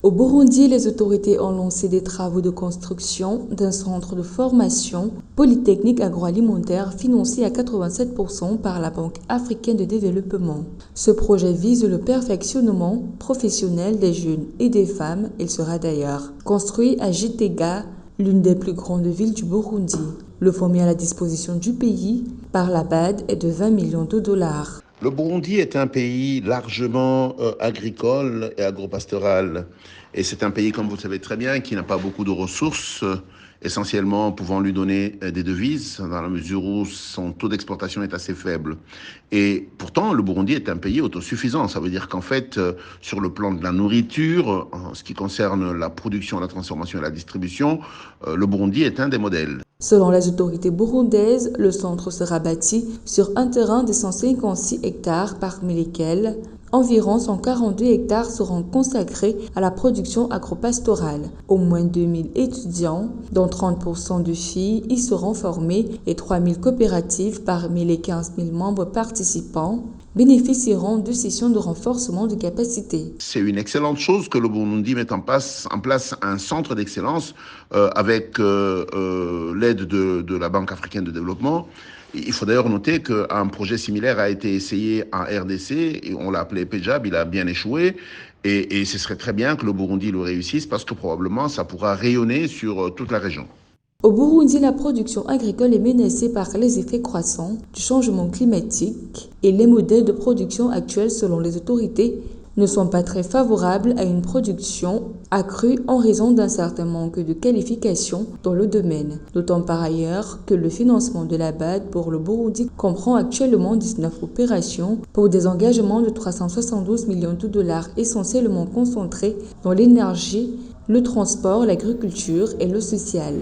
Au Burundi, les autorités ont lancé des travaux de construction d'un centre de formation polytechnique agroalimentaire financé à 87% par la Banque africaine de développement. Ce projet vise le perfectionnement professionnel des jeunes et des femmes. Il sera d'ailleurs construit à Gitega, l'une des plus grandes villes du Burundi. Le fonds mis à la disposition du pays par la BAD est de 20 millions de dollars. Le Burundi est un pays largement agricole et agropastoral. Et c'est un pays, comme vous le savez très bien, qui n'a pas beaucoup de ressources, essentiellement pouvant lui donner des devises, dans la mesure où son taux d'exportation est assez faible. Et pourtant, le Burundi est un pays autosuffisant. Ça veut dire qu'en fait, sur le plan de la nourriture, en ce qui concerne la production, la transformation et la distribution, le Burundi est un des modèles. Selon les autorités burundaises, le centre sera bâti sur un terrain de 156 hectares, parmi lesquels environ 142 hectares seront consacrés à la production agropastorale. Au moins 2000 étudiants, dont 30% de filles, y seront formés et 3000 coopératives parmi les 15 000 membres participants bénéficieront de sessions de renforcement de capacité. C'est une excellente chose que le Burundi mette en place un centre d'excellence avec l'aide de la Banque africaine de développement. Il faut d'ailleurs noter qu'un projet similaire a été essayé en RDC, et on l'a appelé PEJAB, il a bien échoué. Et ce serait très bien que le Burundi le réussisse parce que probablement ça pourra rayonner sur toute la région. Au Burundi, la production agricole est menacée par les effets croissants du changement climatique et les modèles de production actuels, selon les autorités, ne sont pas très favorables à une production accrue en raison d'un certain manque de qualification dans le domaine. D'autant par ailleurs que le financement de la BAD pour le Burundi comprend actuellement 19 opérations pour des engagements de 372 millions de dollars essentiellement concentrés dans l'énergie, le transport, l'agriculture et le social.